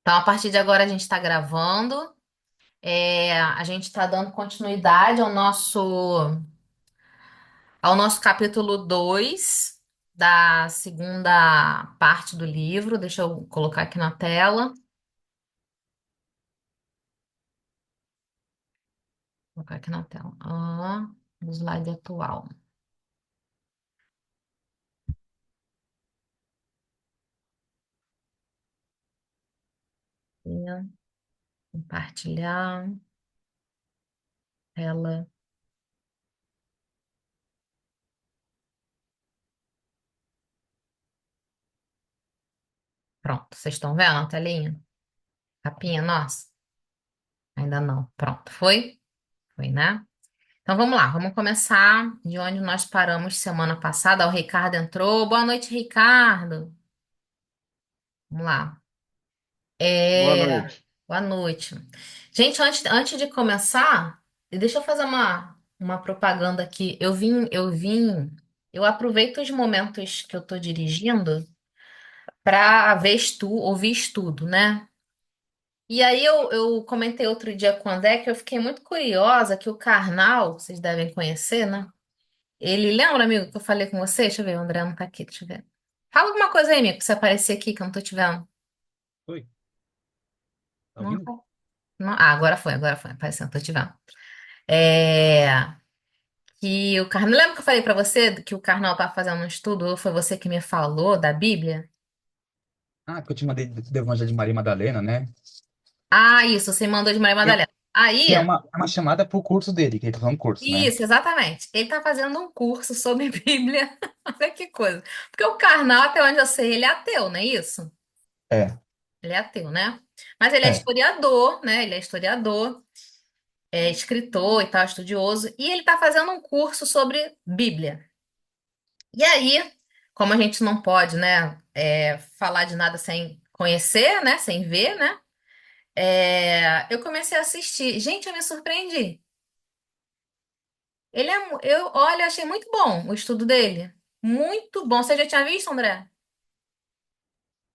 Então, a partir de agora, a gente está gravando. A gente está dando continuidade ao nosso capítulo 2 da segunda parte do livro. Deixa eu colocar aqui na tela. Vou colocar aqui na tela. O slide atual. E compartilhar tela. Pronto, vocês estão vendo a telinha? Capinha, nossa. Ainda não. Pronto, foi? Foi, né? Então vamos lá, vamos começar de onde nós paramos semana passada. O Ricardo entrou. Boa noite, Ricardo. Vamos lá. Boa É, noite. Boa noite. Gente, antes de começar, deixa eu fazer uma propaganda aqui. Eu aproveito os momentos que eu estou dirigindo para ouvir estudo, né? E aí eu comentei outro dia com o André que eu fiquei muito curiosa que o Karnal, vocês devem conhecer, né? Ele lembra, amigo, que eu falei com você? Deixa eu ver, o André não tá aqui, deixa eu ver. Fala alguma coisa aí, amigo, que você aparecer aqui que eu não tô te vendo. Oi, tá Não, ouvindo? não. Agora foi, apareceu, não tô te vendo. É, que o Carnal, lembra que eu falei pra você que o Carnal tá fazendo um estudo, ou foi você que me falou da Bíblia? Ah, que eu te mandei do Evangelho de Maria Madalena, né? Ah, isso, você mandou de Maria Que Madalena. Aí, que é uma chamada pro curso dele, que ele tá fazendo um curso, né? isso, exatamente. Ele tá fazendo um curso sobre Bíblia. Olha que coisa. Porque o Carnal, até onde eu sei, ele é ateu, não é isso? É, Ele é ateu, né? Mas ele é é. historiador, né? Ele é historiador, é escritor e tal, estudioso, e ele está fazendo um curso sobre Bíblia. E aí, como a gente não pode, né, falar de nada sem conhecer, né, sem ver, né, eu comecei a assistir. Gente, eu me surpreendi. Olha, eu achei muito bom o estudo dele. Muito bom. Você já tinha visto, André?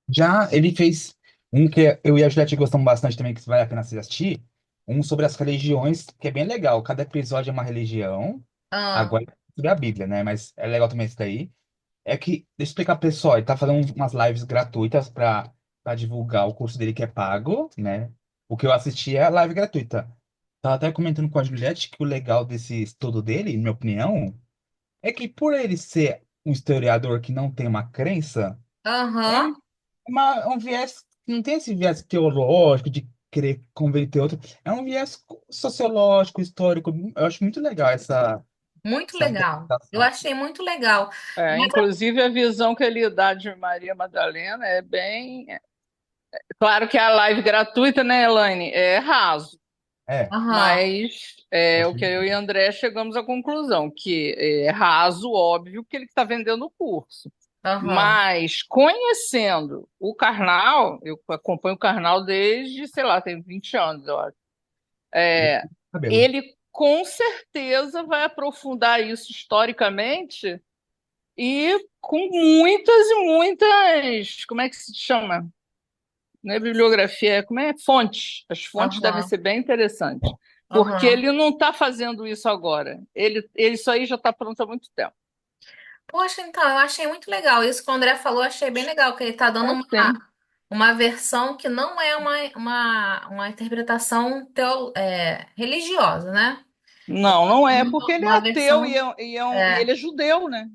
Já ele fez um que eu e a Juliette gostamos bastante também, que vale a pena você assistir, um sobre as religiões, que é bem legal. Cada episódio é uma religião, Ah, agora é sobre a Bíblia, né? Mas é legal também isso daí. É que, deixa eu explicar pro pessoal, ele tá fazendo umas lives gratuitas pra divulgar o curso dele que é pago, né? O que eu assisti é a live gratuita. Tava até comentando com a Juliette que o legal desse estudo dele, na minha opinião, é que por ele ser um historiador que não tem uma crença, é aham, um viés, não tem esse viés teológico de querer converter outro, é um viés sociológico, histórico. Eu acho muito legal muito essa legal. Eu interpretação. achei muito legal. Mas, Inclusive, a visão que ele dá de Maria Madalena é bem. Claro que a live gratuita, né, Elaine? É raso, É, aham, mas o acho que eu legal. e André chegamos à conclusão, que é raso, óbvio, que ele está vendendo o curso. aham. Mas, conhecendo o Karnal, eu acompanho o Karnal desde, sei lá, tem 20 anos, eu acho. É, Cabelo. ele com certeza vai aprofundar isso historicamente e com muitas e muitas, como é que se chama? Não é bibliografia, como é? Fontes. As fontes devem Aham, ser bem interessantes, porque aham. ele não está fazendo isso agora. Ele isso aí já está pronto há muito tempo. Poxa, então, eu achei muito legal. Isso que o André falou, eu achei bem legal, que ele tá dando É sim. uma versão que não é uma interpretação religiosa, né? Não, não é, porque ele é Uma ateu versão e é, ele é judeu, né?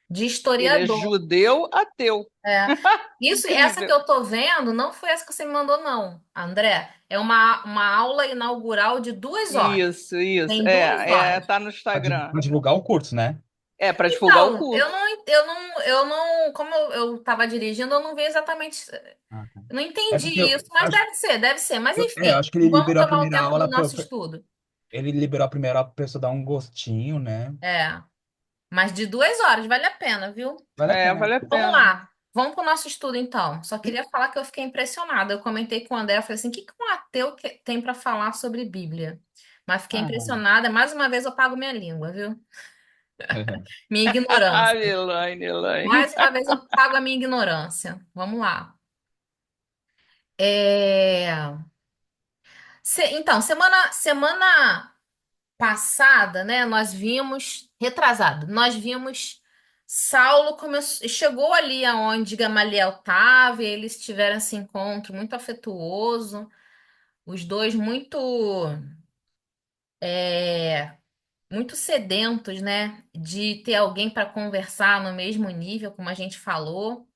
de Ele é historiador. judeu ateu. É. Essa que Incrível. eu tô vendo não foi essa que você me mandou, não, André. É uma aula inaugural de 2 horas. Isso, isso. Tem 2 horas. Tá no Pra Instagram. pra divulgar o curso, né? É para divulgar o Então, curso. como eu tava dirigindo, eu não vi exatamente, Ah, tá. eu não É entendi porque isso, mas deve ser. Mas eu enfim, acho que ele vamos liberou a tomar o primeira tempo do aula, nosso estudo. ele liberou a primeira aula pra pessoa dar um gostinho, né? É, mas de 2 horas, vale a pena, viu? Vale a pena. Vale a Vamos pena. lá, vamos pro nosso estudo então. Só queria falar que eu fiquei impressionada. Eu comentei com o André, eu falei assim, o que que um ateu tem para falar sobre Bíblia? Mas fiquei Ah, impressionada. Mais uma vez eu pago minha língua, viu? Minha ignorância. Elaine, Elaine. Mais uma vez eu pago a minha ignorância. Vamos lá. É, então, semana passada, né, nós vimos, retrasado, nós vimos Saulo chegou ali aonde Gamaliel estava, e eles tiveram esse encontro muito afetuoso, os dois muito sedentos, né, de ter alguém para conversar no mesmo nível, como a gente falou.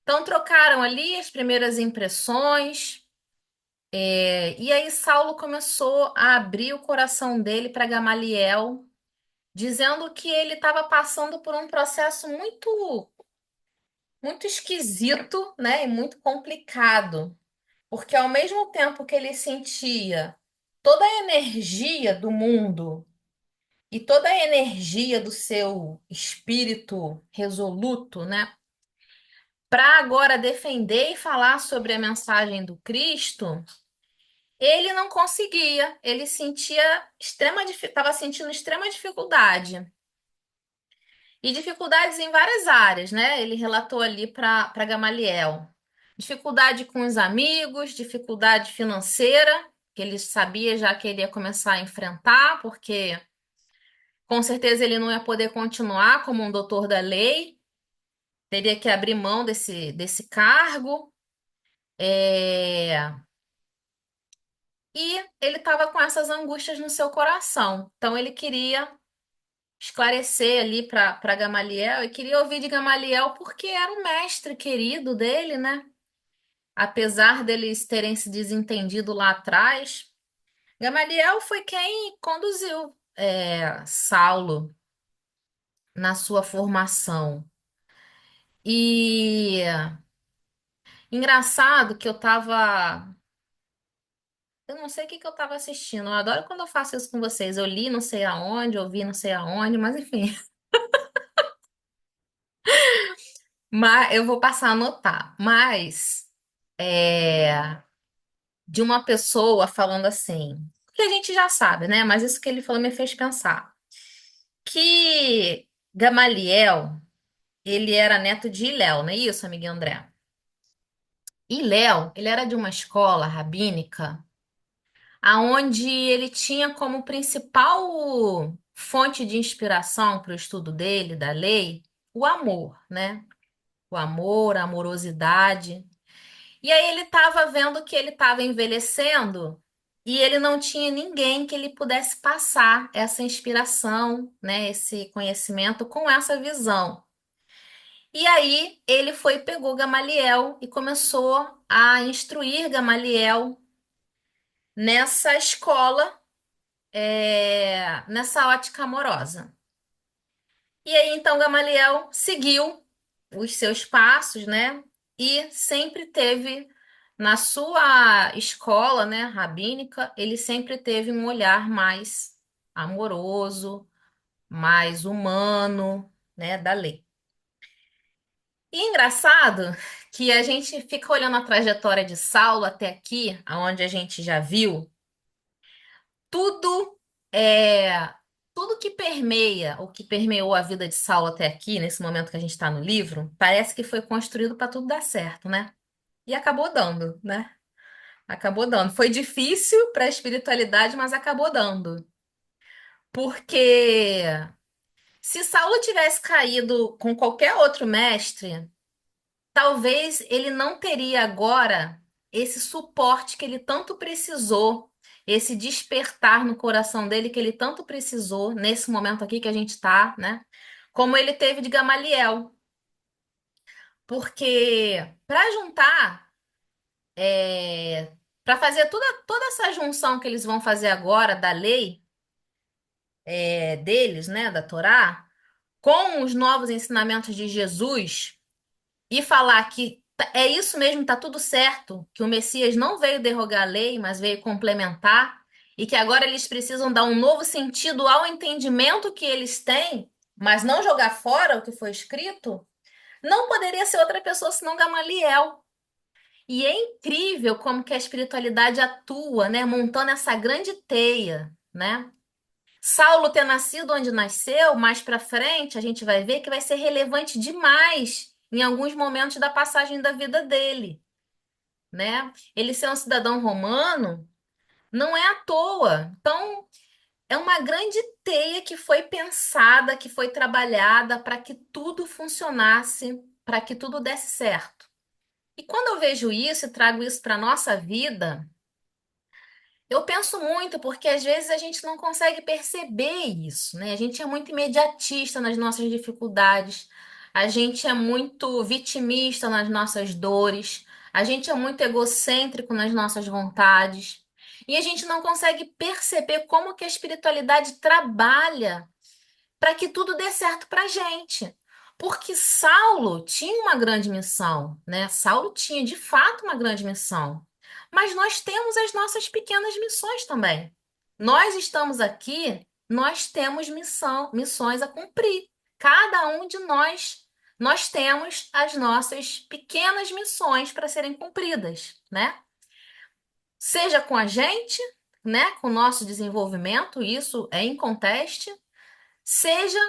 Então trocaram ali as primeiras impressões. E aí Saulo começou a abrir o coração dele para Gamaliel, dizendo que ele estava passando por um processo muito esquisito, né, e muito complicado, porque ao mesmo tempo que ele sentia toda a energia do mundo e toda a energia do seu espírito resoluto, né, para agora defender e falar sobre a mensagem do Cristo, ele não conseguia, ele estava sentindo extrema dificuldade. E dificuldades em várias áreas, né? Ele relatou ali para Gamaliel. Dificuldade com os amigos, dificuldade financeira, que ele sabia já que ele ia começar a enfrentar, porque com certeza ele não ia poder continuar como um doutor da lei, teria que abrir mão desse cargo. É, E ele estava com essas angústias no seu coração. Então ele queria esclarecer ali para Gamaliel e queria ouvir de Gamaliel porque era o mestre querido dele, né? Apesar deles terem se desentendido lá atrás, Gamaliel foi quem conduziu Saulo na sua formação. E engraçado que eu não sei o que que eu tava assistindo. Eu adoro quando eu faço isso com vocês. Eu li não sei aonde, ouvi não sei aonde, mas enfim. Mas eu vou passar a anotar. Mas é, de uma pessoa falando assim, que a gente já sabe, né? Mas isso que ele falou me fez pensar. Que Gamaliel, ele era neto de Iléu, não é isso, amiga André? Iléu, ele era de uma escola rabínica, aonde ele tinha como principal fonte de inspiração para o estudo dele, da lei, o amor, né? O amor, a amorosidade. E aí ele estava vendo que ele estava envelhecendo e ele não tinha ninguém que ele pudesse passar essa inspiração, né, esse conhecimento com essa visão. E aí ele foi, pegou Gamaliel e começou a instruir Gamaliel nessa escola, nessa ótica amorosa. E aí então Gamaliel seguiu os seus passos, né? E sempre teve na sua escola, né, rabínica, ele sempre teve um olhar mais amoroso, mais humano, né, da lei. E engraçado que a gente fica olhando a trajetória de Saulo até aqui, aonde a gente já viu tudo é tudo que permeia, o que permeou a vida de Saulo até aqui, nesse momento que a gente está no livro, parece que foi construído para tudo dar certo, né? E acabou dando, né? Acabou dando. Foi difícil para a espiritualidade, mas acabou dando. Porque se Saulo tivesse caído com qualquer outro mestre, talvez ele não teria agora esse suporte que ele tanto precisou, esse despertar no coração dele que ele tanto precisou nesse momento aqui que a gente está, né? Como ele teve de Gamaliel. Porque para juntar, para fazer toda essa junção que eles vão fazer agora da lei deles, né, da Torá, com os novos ensinamentos de Jesus e falar que é isso mesmo, tá tudo certo, que o Messias não veio derrogar a lei, mas veio complementar, e que agora eles precisam dar um novo sentido ao entendimento que eles têm, mas não jogar fora o que foi escrito, não poderia ser outra pessoa senão Gamaliel. E é incrível como que a espiritualidade atua, né, montando essa grande teia, né? Saulo ter nascido onde nasceu, mais para frente, a gente vai ver que vai ser relevante demais em alguns momentos da passagem da vida dele. né? Ele ser um cidadão romano não é à toa. Então, é uma grande teia que foi pensada, que foi trabalhada para que tudo funcionasse, para que tudo desse certo. E quando eu vejo isso e trago isso para a nossa vida, eu penso muito, porque às vezes a gente não consegue perceber isso, né? A gente é muito imediatista nas nossas dificuldades, a gente é muito vitimista nas nossas dores, a gente é muito egocêntrico nas nossas vontades, e a gente não consegue perceber como que a espiritualidade trabalha para que tudo dê certo para a gente. Porque Saulo tinha uma grande missão, né? Saulo tinha de fato uma grande missão. Mas nós temos as nossas pequenas missões também. Nós estamos aqui, nós temos missões a cumprir. Cada um de nós temos as nossas pequenas missões para serem cumpridas, né? Seja com a gente, né? Com o nosso desenvolvimento, isso é inconteste, seja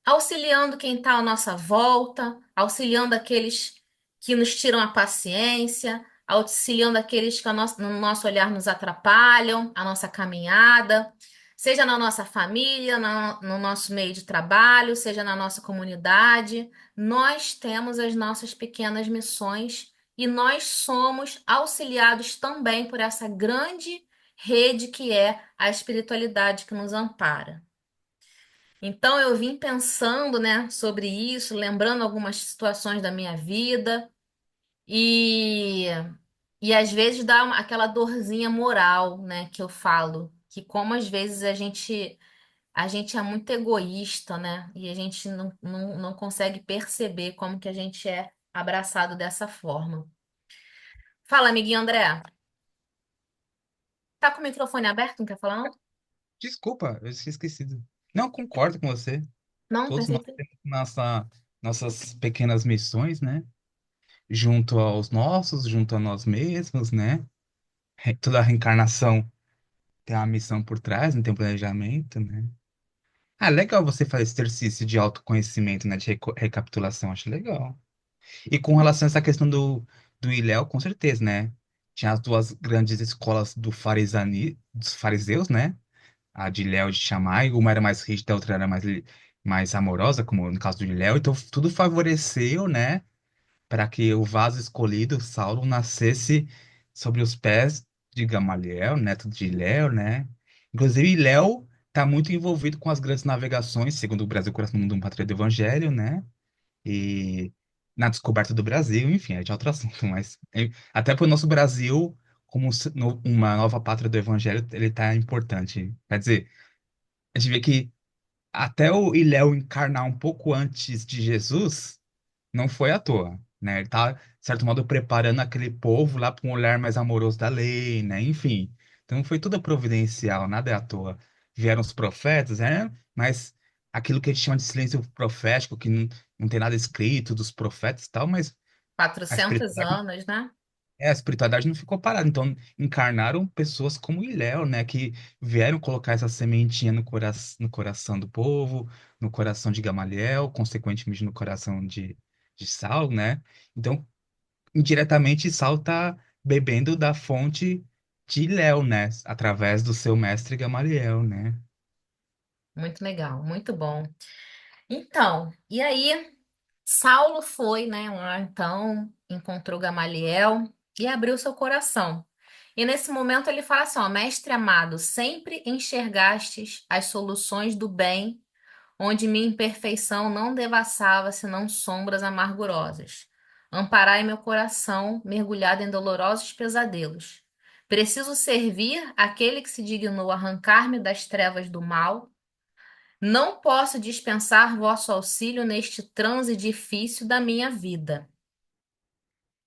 auxiliando quem está à nossa volta, auxiliando aqueles que nos tiram a paciência, auxiliando aqueles que no nosso olhar nos atrapalham, a nossa caminhada, seja na nossa família, no nosso meio de trabalho, seja na nossa comunidade, nós temos as nossas pequenas missões e nós somos auxiliados também por essa grande rede que é a espiritualidade que nos ampara. Então eu vim pensando, né, sobre isso, lembrando algumas situações da minha vida e às vezes dá aquela dorzinha moral, né, que eu falo, que como às vezes a gente é muito egoísta, né, e a gente não consegue perceber como que a gente é abraçado dessa forma. Fala, amiguinho André. Tá com o microfone aberto? Não quer falar, não? Desculpa, eu tinha esquecido. Não, concordo com você. Não, Todos nós pensei que... temos nossas pequenas missões, né? Junto aos nossos, junto a nós mesmos, né? Toda reencarnação tem uma missão por trás, não tem um planejamento, né? Ah, legal você fazer esse exercício de autoconhecimento, né? De recapitulação, acho legal. E com relação a essa questão do Iléu, com certeza, né? Tinha as duas grandes escolas dos fariseus, né? A de Léo e de Shammai, uma era mais rígida, a outra era mais amorosa, como no caso do Léo. Então, tudo favoreceu, né? Para que o vaso escolhido, Saulo, nascesse sobre os pés de Gamaliel, neto de Léo, né? Inclusive, Léo está muito envolvido com as grandes navegações, segundo o Brasil Coração do Mundo, Pátria do Evangelho, né? E na descoberta do Brasil, enfim, é de outro assunto, mas até para o nosso Brasil, como uma nova pátria do Evangelho, ele está importante. Quer dizer, a gente vê que até o Iléu encarnar um pouco antes de Jesus, não foi à toa, né? Ele tá, de certo modo, preparando aquele povo lá para um olhar mais amoroso da lei, né? Enfim, então foi tudo providencial, nada é à toa. Vieram os profetas, né? Mas aquilo que a gente chama de silêncio profético, que não tem nada escrito dos profetas e tal, mas a 400 espiritualidade, anos, né? a espiritualidade não ficou parada. Então, encarnaram pessoas como Hilel, né? Que vieram colocar essa sementinha no coração do povo, no coração de Gamaliel, consequentemente no coração de Saulo, né? Então, indiretamente, Saulo está bebendo da fonte de Hilel, né? Através do seu mestre Gamaliel, né? Muito legal, muito bom. Então, e aí, Saulo foi, né, lá então, encontrou Gamaliel e abriu seu coração. E nesse momento ele fala assim, ó, mestre amado, sempre enxergastes as soluções do bem, onde minha imperfeição não devassava senão sombras amargurosas. Amparai meu coração, mergulhado em dolorosos pesadelos. Preciso servir aquele que se dignou arrancar-me das trevas do mal. Não posso dispensar vosso auxílio neste transe difícil da minha vida.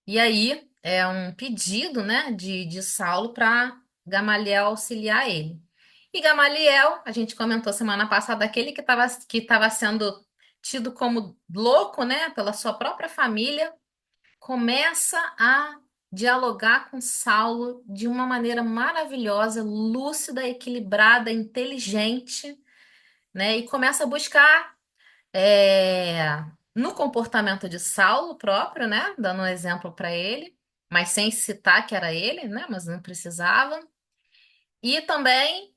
E aí é um pedido, né, de Saulo para Gamaliel auxiliar ele. E Gamaliel, a gente comentou semana passada, aquele que estava sendo tido como louco, né, pela sua própria família, começa a dialogar com Saulo de uma maneira maravilhosa, lúcida, equilibrada, inteligente, né, e começa a buscar no comportamento de Saulo próprio, né? Dando um exemplo para ele, mas sem citar que era ele, né? Mas não precisava. E também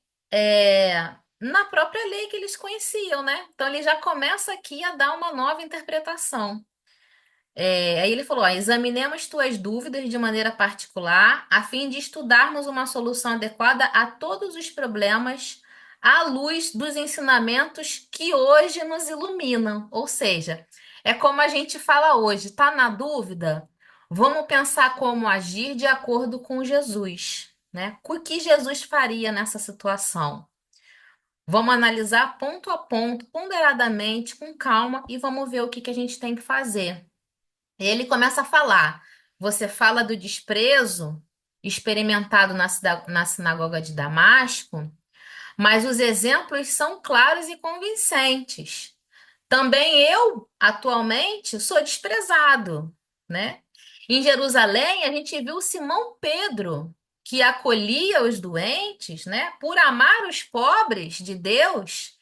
na própria lei que eles conheciam, né? Então ele já começa aqui a dar uma nova interpretação. Aí ele falou: ó, examinemos tuas dúvidas de maneira particular, a fim de estudarmos uma solução adequada a todos os problemas à luz dos ensinamentos que hoje nos iluminam. Ou seja, é como a gente fala hoje, tá na dúvida? Vamos pensar como agir de acordo com Jesus, né? O que Jesus faria nessa situação? Vamos analisar ponto a ponto, ponderadamente, com calma e vamos ver o que que a gente tem que fazer. Ele começa a falar. Você fala do desprezo experimentado na sinagoga de Damasco, mas os exemplos são claros e convincentes. Também eu, atualmente, sou desprezado, né? Em Jerusalém, a gente viu Simão Pedro, que acolhia os doentes, né? Por amar os pobres de Deus,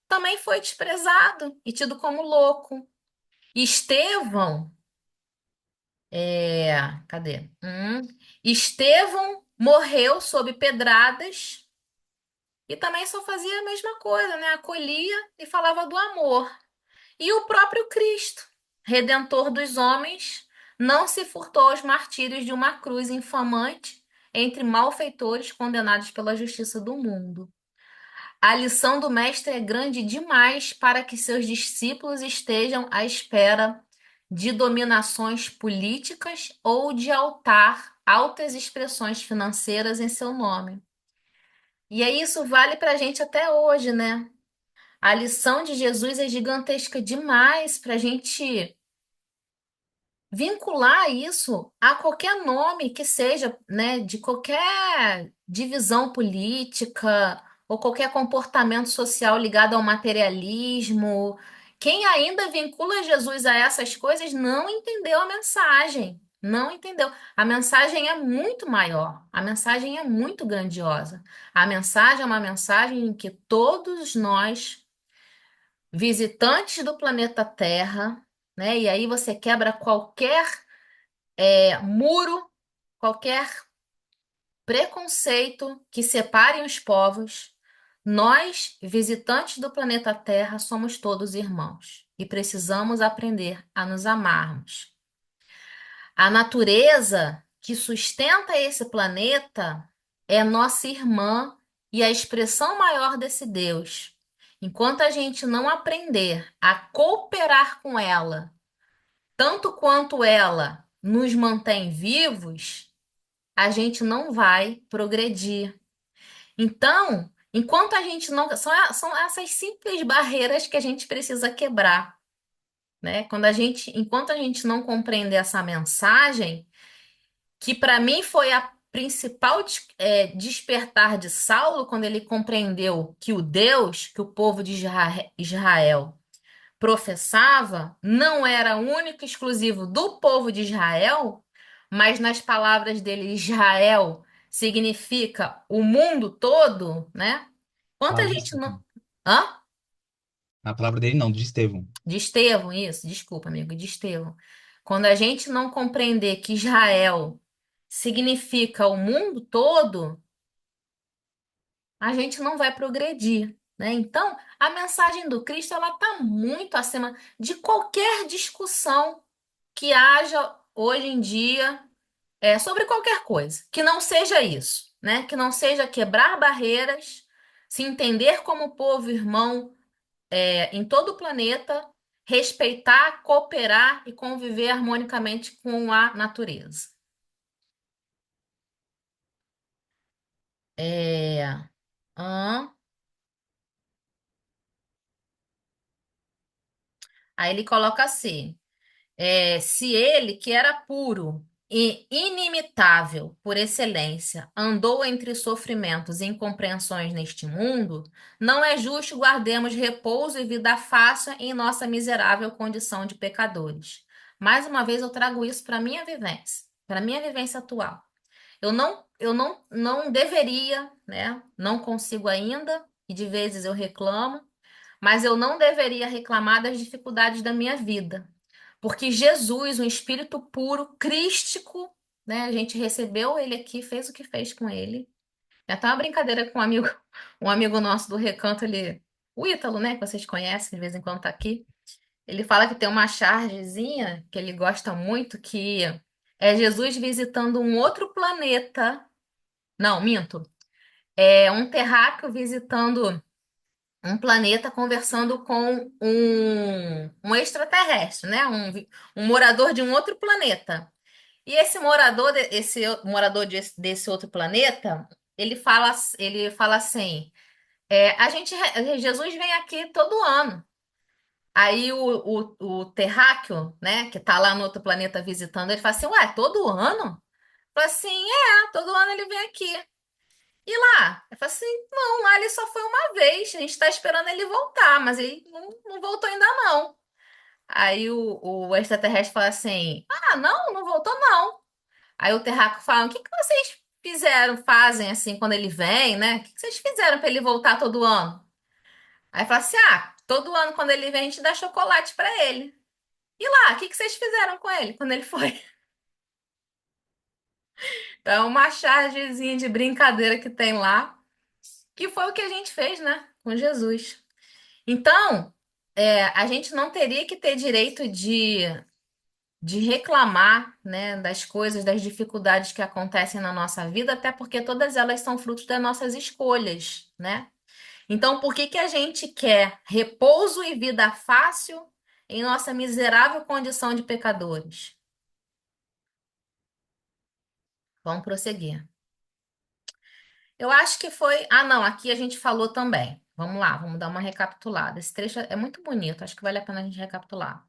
também foi desprezado e tido como louco. Estevão cadê? Estevão morreu sob pedradas e também só fazia a mesma coisa, né? Acolhia e falava do amor. E o próprio Cristo, Redentor dos homens, não se furtou aos martírios de uma cruz infamante entre malfeitores condenados pela justiça do mundo. A lição do Mestre é grande demais para que seus discípulos estejam à espera de dominações políticas ou de altas expressões financeiras em seu nome. E aí isso vale para a gente até hoje, né? A lição de Jesus é gigantesca demais para a gente vincular isso a qualquer nome que seja, né, de qualquer divisão política ou qualquer comportamento social ligado ao materialismo. Quem ainda vincula Jesus a essas coisas não entendeu a mensagem. Não entendeu. A mensagem é muito maior. A mensagem é muito grandiosa. A mensagem é uma mensagem em que todos nós, visitantes do planeta Terra, né? E aí você quebra qualquer muro, qualquer preconceito que separe os povos. Nós, visitantes do planeta Terra, somos todos irmãos e precisamos aprender a nos amarmos. A natureza que sustenta esse planeta é nossa irmã e a expressão maior desse Deus. Enquanto a gente não aprender a cooperar com ela, tanto quanto ela nos mantém vivos, a gente não vai progredir. Então, enquanto a gente não. São essas simples barreiras que a gente precisa quebrar, né? Enquanto a gente não compreender essa mensagem, que para mim foi a principal despertar de Saulo, quando ele compreendeu que o Deus, que o povo de Israel professava não era único e exclusivo do povo de Israel, mas nas palavras dele, Israel significa o mundo todo, né? Quanta Palavra de gente não. Estevão. Hã? A palavra dele não, de Estevão. De Estevão, isso, desculpa, amigo, de Estevão. Quando a gente não compreender que Israel significa o mundo todo, a gente não vai progredir, né? Então, a mensagem do Cristo ela está muito acima de qualquer discussão que haja hoje em dia sobre qualquer coisa, que não seja isso, né? Que não seja quebrar barreiras, se entender como povo irmão em todo o planeta, respeitar, cooperar e conviver harmonicamente com a natureza. É... hã? Aí ele coloca assim. Se ele, que era puro e inimitável por excelência, andou entre sofrimentos e incompreensões neste mundo, não é justo guardemos repouso e vida fácil em nossa miserável condição de pecadores. Mais uma vez eu trago isso para minha vivência atual. Eu não deveria, né? Não consigo ainda, e de vezes eu reclamo, mas eu não deveria reclamar das dificuldades da minha vida. Porque Jesus, um espírito puro, crístico, né? A gente recebeu ele aqui, fez o que fez com ele. É até uma brincadeira com um amigo nosso do Recanto, o Ítalo, né? Que vocês conhecem, de vez em quando tá aqui. Ele fala que tem uma chargezinha que ele gosta muito, que é Jesus visitando um outro planeta. Não, minto. É um terráqueo visitando um planeta conversando com um extraterrestre, né? Um morador de um outro planeta. E esse morador, desse outro planeta, ele fala assim: Jesus vem aqui todo ano. Aí o terráqueo, né, que tá lá no outro planeta visitando, ele fala assim: Ué, todo ano? Fala assim: todo ano ele vem aqui. E lá? Eu falei assim: não, lá ele só foi uma vez. A gente tá esperando ele voltar, mas ele não voltou ainda não. Aí o extraterrestre fala assim: ah, não, não voltou não. Aí o terráqueo fala: o que que vocês fazem assim quando ele vem, né? O que que vocês fizeram para ele voltar todo ano? Aí fala assim: ah, todo ano quando ele vem a gente dá chocolate para ele. E lá, o que que vocês fizeram com ele quando ele foi? Então, é uma chargezinha de brincadeira que tem lá, que foi o que a gente fez, né, com Jesus. Então, a gente não teria que ter direito de reclamar, né, das coisas, das dificuldades que acontecem na nossa vida, até porque todas elas são frutos das nossas escolhas, né? Então, por que que a gente quer repouso e vida fácil em nossa miserável condição de pecadores? Vamos prosseguir. Eu acho que foi. Ah, não, aqui a gente falou também. Vamos lá, vamos dar uma recapitulada. Esse trecho é muito bonito, acho que vale a pena a gente recapitular.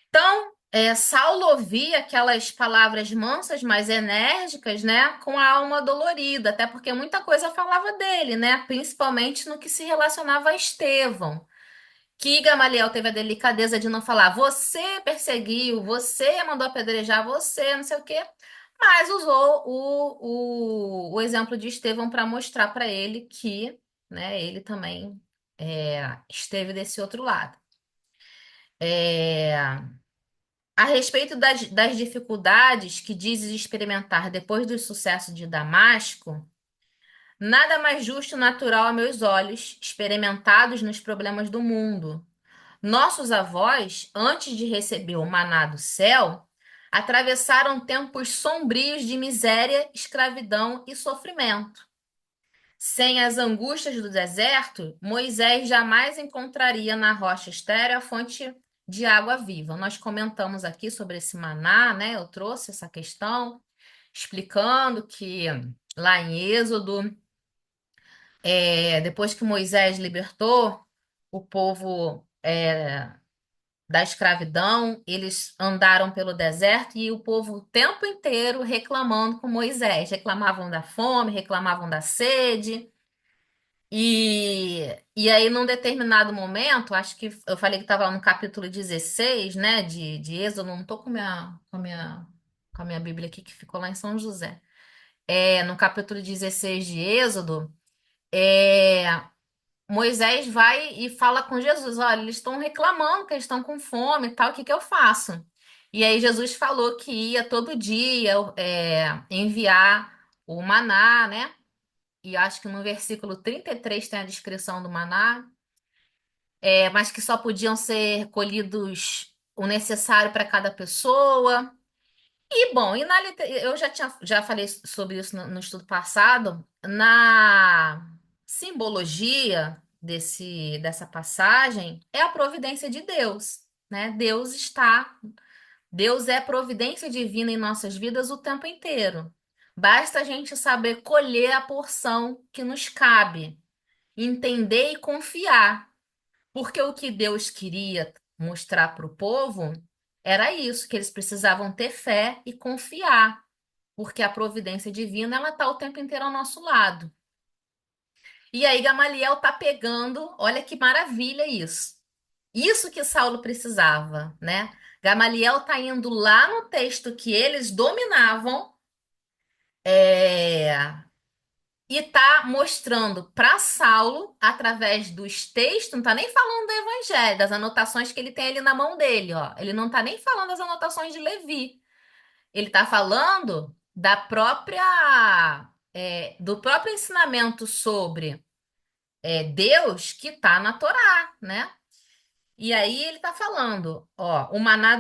Então, Saulo ouvia aquelas palavras mansas, mas enérgicas, né, com a alma dolorida, até porque muita coisa falava dele, né, principalmente no que se relacionava a Estevão, que Gamaliel teve a delicadeza de não falar, você perseguiu, você mandou apedrejar, você, não sei o quê, mas usou o exemplo de Estevão para mostrar para ele que, né, ele também esteve desse outro lado. É, A respeito das dificuldades que dizes experimentar depois do sucesso de Damasco, nada mais justo e natural a meus olhos, experimentados nos problemas do mundo. Nossos avós, antes de receber o maná do céu, atravessaram tempos sombrios de miséria, escravidão e sofrimento. Sem as angústias do deserto, Moisés jamais encontraria na rocha estéril a fonte de água viva. Nós comentamos aqui sobre esse maná, né? Eu trouxe essa questão, explicando que lá em Êxodo, depois que Moisés libertou o povo da escravidão, eles andaram pelo deserto e o povo o tempo inteiro reclamando com Moisés. Reclamavam da fome, reclamavam da sede. E aí, num determinado momento, acho que eu falei que estava no capítulo 16, né, de Êxodo, não estou com a minha Bíblia aqui, que ficou lá em São José. No capítulo 16 de Êxodo, é, Moisés vai e fala com Jesus: olha, eles estão reclamando que eles estão com fome e tal, o que que eu faço? E aí, Jesus falou que ia todo dia enviar o maná, né? E acho que no versículo 33 tem a descrição do maná, mas que só podiam ser colhidos o necessário para cada pessoa. E bom, eu já falei sobre isso no estudo passado, na simbologia dessa passagem é a providência de Deus, né? Deus é providência divina em nossas vidas o tempo inteiro. Basta a gente saber colher a porção que nos cabe, entender e confiar. Porque o que Deus queria mostrar para o povo era isso, que eles precisavam ter fé e confiar, porque a providência divina ela está o tempo inteiro ao nosso lado. E aí Gamaliel tá pegando, olha que maravilha isso. Isso que Saulo precisava, né? Gamaliel tá indo lá no texto que eles dominavam, é, e tá mostrando para Saulo, através dos textos, não tá nem falando do evangelho, das anotações que ele tem ali na mão dele, ó. Ele não tá nem falando das anotações de Levi. Ele está falando da própria, do próprio ensinamento sobre Deus que está na Torá, né? E aí ele está falando, ó, o maná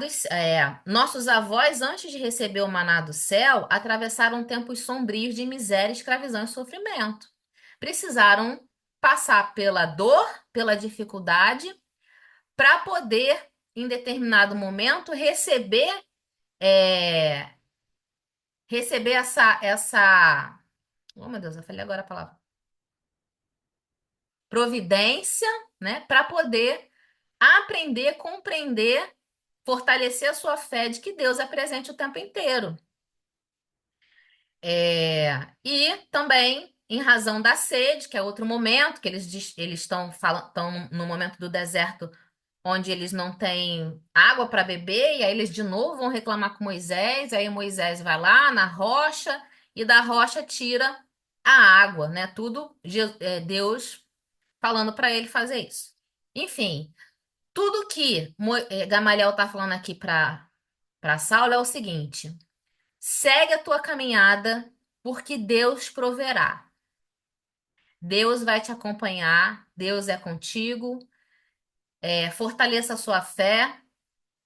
nossos avós, antes de receber o maná do céu, atravessaram tempos sombrios de miséria, escravidão e sofrimento. Precisaram passar pela dor, pela dificuldade, para poder, em determinado momento, é, receber oh meu Deus, eu falei agora a palavra, providência, né, para poder aprender, compreender, fortalecer a sua fé de que Deus é presente o tempo inteiro. E também em razão da sede, que é outro momento, que eles estão no momento do deserto onde eles não têm água para beber, e aí eles de novo vão reclamar com Moisés, aí Moisés vai lá na rocha e da rocha tira a água, né? Tudo Deus falando para ele fazer isso. Enfim, tudo que Gamaliel está falando aqui para Saulo é o seguinte: segue a tua caminhada, porque Deus proverá. Deus vai te acompanhar, Deus é contigo, fortaleça a sua fé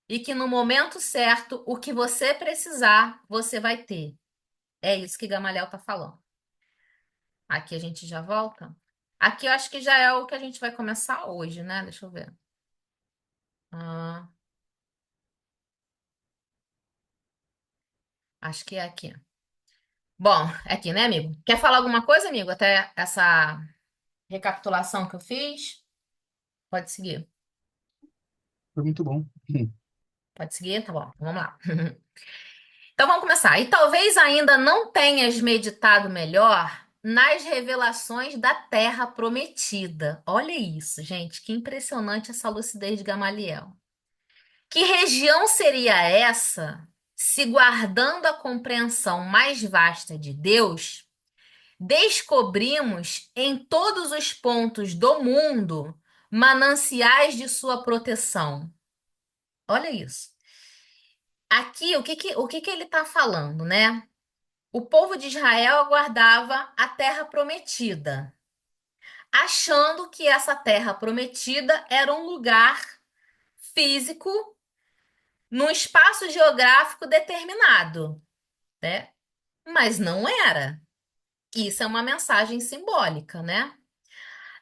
e que no momento certo, o que você precisar, você vai ter. É isso que Gamaliel está falando. Aqui a gente já volta. Aqui eu acho que já é o que a gente vai começar hoje, né? Deixa eu ver. Ah, acho que é aqui. Bom, é aqui, né, amigo? Quer falar alguma coisa, amigo? Até essa recapitulação que eu fiz? Pode seguir. Foi muito bom. Pode seguir? Tá bom. Vamos lá. Então vamos começar. E talvez ainda não tenhas meditado melhor nas revelações da Terra Prometida. Olha isso, gente, que impressionante essa lucidez de Gamaliel. Que região seria essa se, guardando a compreensão mais vasta de Deus, descobrimos em todos os pontos do mundo mananciais de sua proteção? Olha isso. Aqui, o que que ele está falando, né? O povo de Israel aguardava a terra prometida, achando que essa terra prometida era um lugar físico num espaço geográfico determinado, né? Mas não era. Isso é uma mensagem simbólica, né?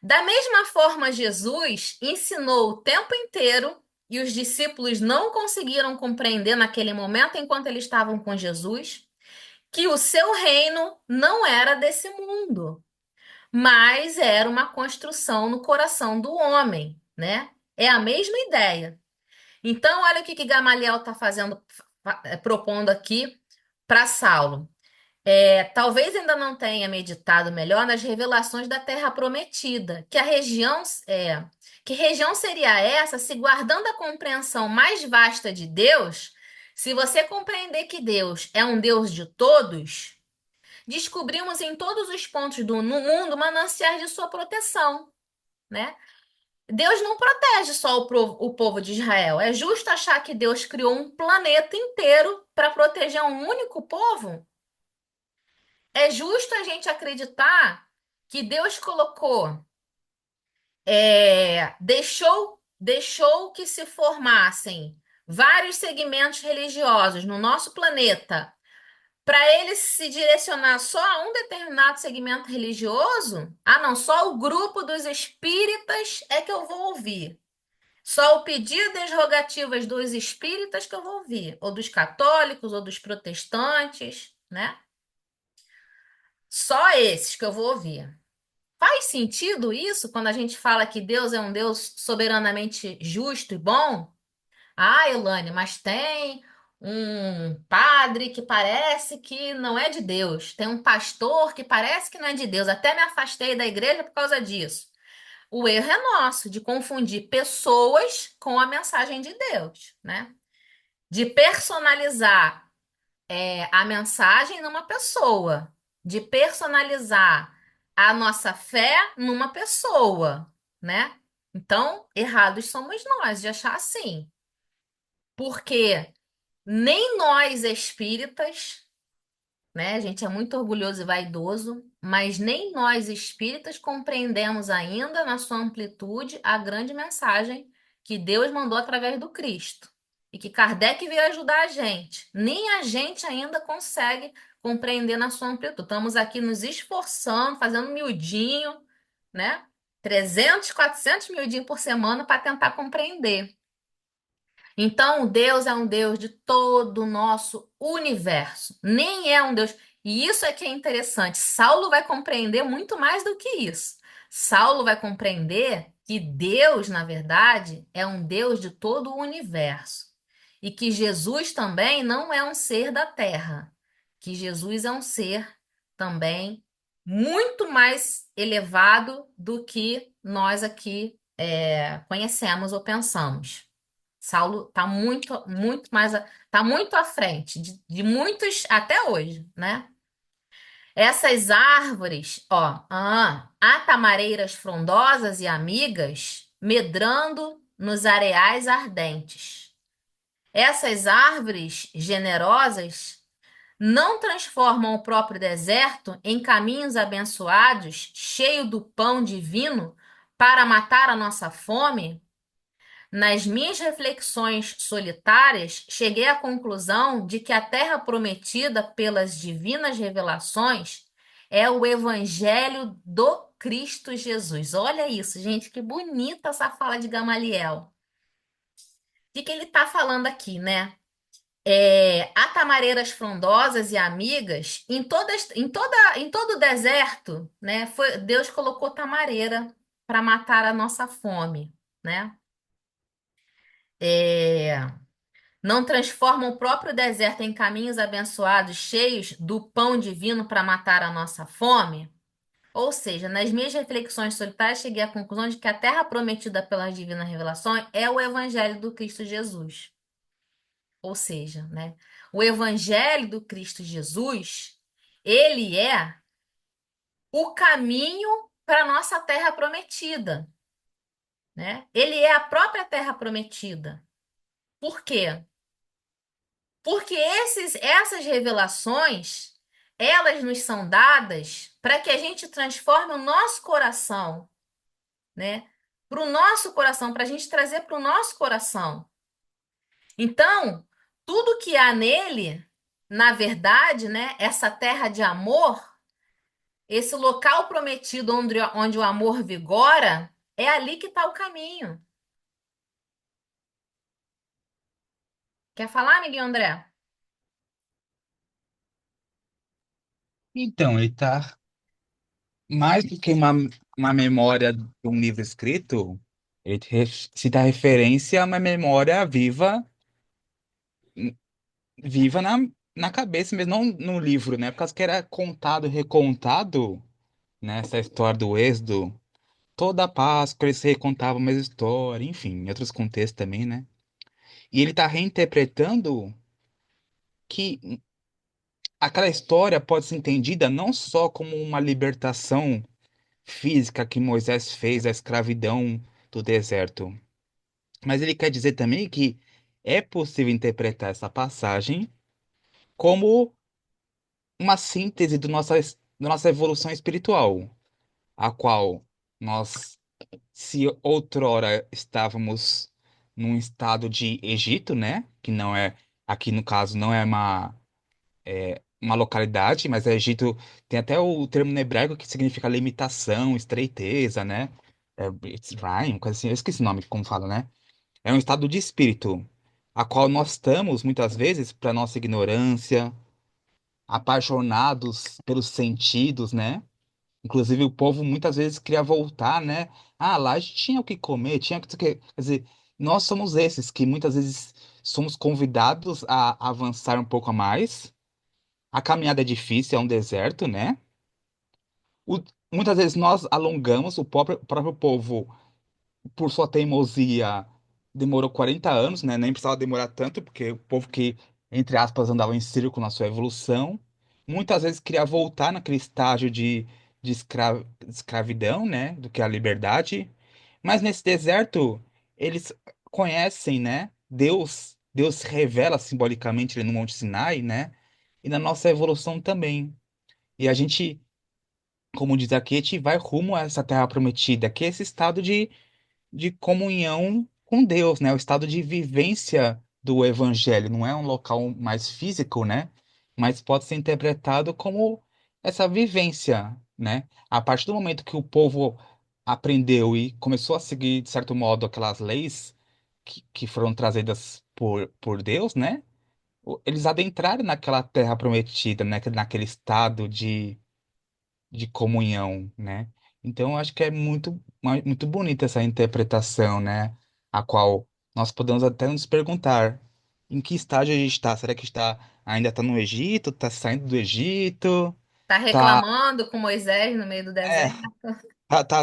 Da mesma forma, Jesus ensinou o tempo inteiro e os discípulos não conseguiram compreender naquele momento, enquanto eles estavam com Jesus, que o seu reino não era desse mundo, mas era uma construção no coração do homem, né? É a mesma ideia. Então, olha o que Gamaliel está fazendo, propondo aqui para Saulo. Talvez ainda não tenha meditado melhor nas revelações da Terra Prometida, que região seria essa se, guardando a compreensão mais vasta de Deus, se você compreender que Deus é um Deus de todos, descobrimos em todos os pontos no mundo mananciais de sua proteção, né? Deus não protege só o povo de Israel. É justo achar que Deus criou um planeta inteiro para proteger um único povo? É justo a gente acreditar que Deus deixou que se formassem vários segmentos religiosos no nosso planeta para ele se direcionar só a um determinado segmento religioso? Ah, não, só o grupo dos espíritas é que eu vou ouvir. Só o pedido e as rogativas dos espíritas que eu vou ouvir, ou dos católicos, ou dos protestantes, né? Só esses que eu vou ouvir. Faz sentido isso quando a gente fala que Deus é um Deus soberanamente justo e bom? Ah, Elane, mas tem um padre que parece que não é de Deus. Tem um pastor que parece que não é de Deus. Até me afastei da igreja por causa disso. O erro é nosso de confundir pessoas com a mensagem de Deus, né? De personalizar a mensagem numa pessoa, de personalizar a nossa fé numa pessoa, né? Então, errados somos nós de achar assim. Porque Nem nós espíritas, né? A gente é muito orgulhoso e vaidoso, mas nem nós espíritas compreendemos ainda na sua amplitude a grande mensagem que Deus mandou através do Cristo e que Kardec veio ajudar a gente. Nem a gente ainda consegue compreender na sua amplitude. Estamos aqui nos esforçando, fazendo miudinho, né? 300, 400 miudinho por semana para tentar compreender. Então, Deus é um Deus de todo o nosso universo. Nem é um Deus. E isso é que é interessante. Saulo vai compreender muito mais do que isso. Saulo vai compreender que Deus, na verdade, é um Deus de todo o universo. E que Jesus também não é um ser da terra. Que Jesus é um ser também muito mais elevado do que nós aqui conhecemos ou pensamos. Saulo está muito, muito mais, tá muito à frente de muitos até hoje, né? Essas árvores, ó, há tamareiras frondosas e amigas medrando nos areais ardentes. Essas árvores generosas não transformam o próprio deserto em caminhos abençoados, cheio do pão divino, para matar a nossa fome? Nas minhas reflexões solitárias, cheguei à conclusão de que a terra prometida pelas divinas revelações é o Evangelho do Cristo Jesus. Olha isso, gente, que bonita essa fala de Gamaliel. O que que ele está falando aqui, né? Há tamareiras frondosas e amigas em todo o deserto, né? Deus colocou tamareira para matar a nossa fome, né? É, não transforma o próprio deserto em caminhos abençoados, cheios do pão divino para matar a nossa fome? Ou seja, nas minhas reflexões solitárias, cheguei à conclusão de que a terra prometida pelas divinas revelações é o Evangelho do Cristo Jesus. Ou seja, né, o Evangelho do Cristo Jesus, ele é o caminho para a nossa terra prometida, né? Ele é a própria terra prometida. Por quê? Porque essas revelações, elas nos são dadas para que a gente transforme o nosso coração, né? Para o nosso coração, para a gente trazer para o nosso coração. Então, tudo que há nele, na verdade, né? Essa terra de amor, esse local prometido onde o amor vigora, é ali que está o caminho. Quer falar, amiguinho André? Então, ele tá mais do que uma memória de um livro escrito, cita referência a uma memória viva, viva na cabeça mesmo, não no livro, né? Por causa que era contado, recontado, né? Essa história do Êxodo. Toda a Páscoa eles recontavam a mesma história, enfim, em outros contextos também, né? E ele tá reinterpretando que aquela história pode ser entendida não só como uma libertação física que Moisés fez da escravidão do deserto, mas ele quer dizer também que é possível interpretar essa passagem como uma síntese da nossa evolução espiritual, a qual nós, se outrora estávamos num estado de Egito, né? Que não é, aqui no caso, não é uma localidade, mas é Egito, tem até o termo no hebraico que significa limitação, estreiteza, né? Ryan, coisa assim, eu esqueci o nome, como fala, né? É um estado de espírito, a qual nós estamos, muitas vezes, para nossa ignorância, apaixonados pelos sentidos, né? Inclusive, o povo muitas vezes queria voltar, né? Ah, lá a gente tinha o que comer, tinha o que... Quer dizer, nós somos esses que muitas vezes somos convidados a avançar um pouco a mais. A caminhada é difícil, é um deserto, né? O- Muitas vezes nós alongamos, o próprio povo, por sua teimosia, demorou 40 anos, né? Nem precisava demorar tanto, porque o povo que, entre aspas, andava em círculo na sua evolução, muitas vezes queria voltar naquele estágio de escravidão, né? Do que a liberdade. Mas nesse deserto, eles conhecem, né? Deus. Deus se revela simbolicamente ali no Monte Sinai, né? E na nossa evolução também. E a gente, como diz aqui, a gente vai rumo a essa terra prometida, que é esse estado de comunhão com Deus, né? O estado de vivência do evangelho. Não é um local mais físico, né? Mas pode ser interpretado como essa vivência, né? A partir do momento que o povo aprendeu e começou a seguir, de certo modo, aquelas leis que foram trazidas por Deus, né? Eles adentraram naquela terra prometida, né? Naquele estado de comunhão, né? Então, eu acho que é muito bonita essa interpretação, né? A qual nós podemos até nos perguntar em que estágio a gente está. Será que ainda está no Egito? Está saindo do Egito? Tá Tá, reclamando com Moisés no meio do é, deserto?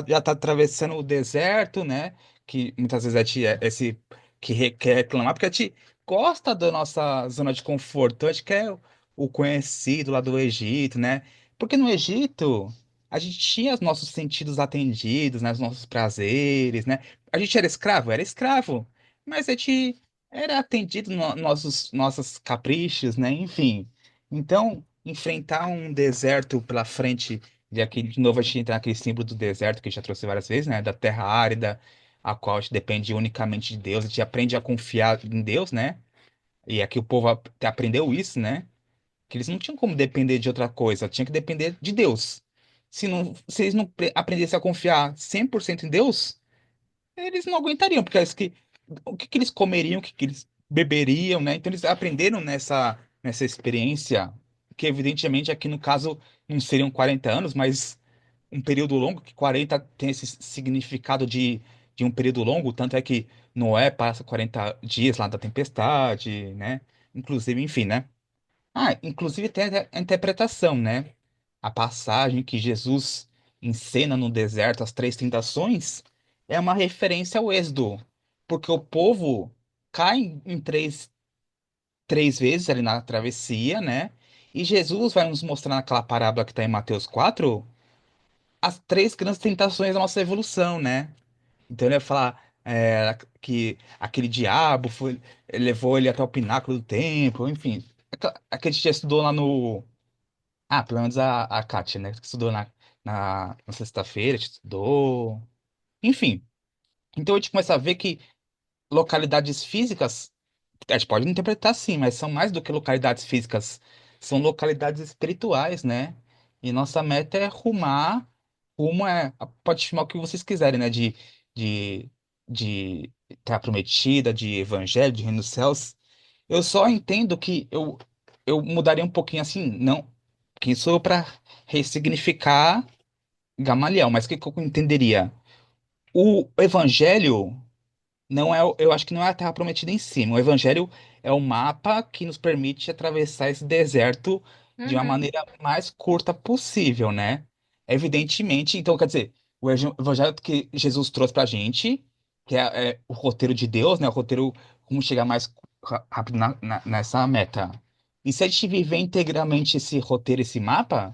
já está atravessando o deserto, né? Que muitas vezes esse que quer reclamar, porque a gente gosta da nossa zona de conforto. A gente quer o conhecido lá do Egito, né? Porque no Egito a gente tinha os nossos sentidos atendidos, né? Os nossos prazeres, né? A gente era escravo, mas a gente era atendido nos nossos caprichos, né? Enfim. Então, enfrentar um deserto pela frente e aqui, de novo, a gente entra naquele símbolo do deserto que a gente já trouxe várias vezes, né? Da terra árida, a qual a gente depende unicamente de Deus. A gente aprende a confiar em Deus, né? E aqui o povo aprendeu isso, né? Que eles não tinham como depender de outra coisa, tinha que depender de Deus. Se eles não aprendessem a confiar 100% em Deus, eles não aguentariam, porque o que que eles comeriam, o que que eles beberiam, né? Então eles aprenderam nessa experiência, que evidentemente aqui no caso não seriam 40 anos, mas um período longo, que 40 tem esse significado de um período longo, tanto é que Noé passa 40 dias lá da tempestade, né? Inclusive, enfim, né? Ah, inclusive tem a interpretação, né? A passagem que Jesus encena no deserto, as três tentações, é uma referência ao Êxodo, porque o povo cai em três vezes ali na travessia, né? E Jesus vai nos mostrar naquela parábola que está em Mateus 4 as três grandes tentações da nossa evolução, né? Então ele vai falar que aquele diabo levou ele até o pináculo do templo, enfim. Aquele que a gente já estudou lá no. Ah, pelo menos a Kátia, né? Que estudou na sexta-feira, a gente estudou. Enfim. Então a gente começa a ver que localidades físicas, a gente pode interpretar sim, mas são mais do que localidades físicas, são localidades espirituais, né? E nossa meta é pode chamar o que vocês quiserem, né? De, de Terra Prometida, de Evangelho, de Reino dos Céus. Eu só entendo que eu mudaria um pouquinho assim, não, quem sou eu para ressignificar Gamaliel, mas o que que eu entenderia? O Evangelho não é, eu acho que não é a Terra Prometida em si. O Evangelho é o mapa que nos permite atravessar esse deserto de uma Uhum. maneira mais curta possível, né? Evidentemente, então, quer dizer, o Evangelho que Jesus trouxe pra gente, que é o roteiro de Deus, né? O roteiro como chegar mais rápido nessa meta. E se a gente viver integralmente esse roteiro, esse mapa,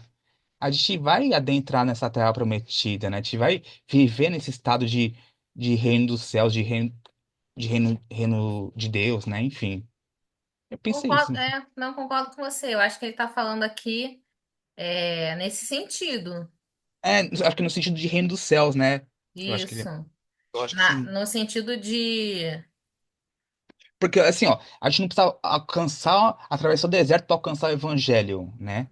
a gente vai adentrar nessa terra prometida, né? A gente vai viver nesse estado de reino dos céus, de reino de Deus, né? Enfim, eu pensei isso. Concordo, não concordo com você. Eu acho que ele está falando aqui nesse sentido. Acho que no sentido de reino dos céus, né? Eu acho que Isso. eu acho que sim. No sentido de. Porque assim, ó, a gente não precisa alcançar, atravessar o deserto para alcançar o evangelho, né?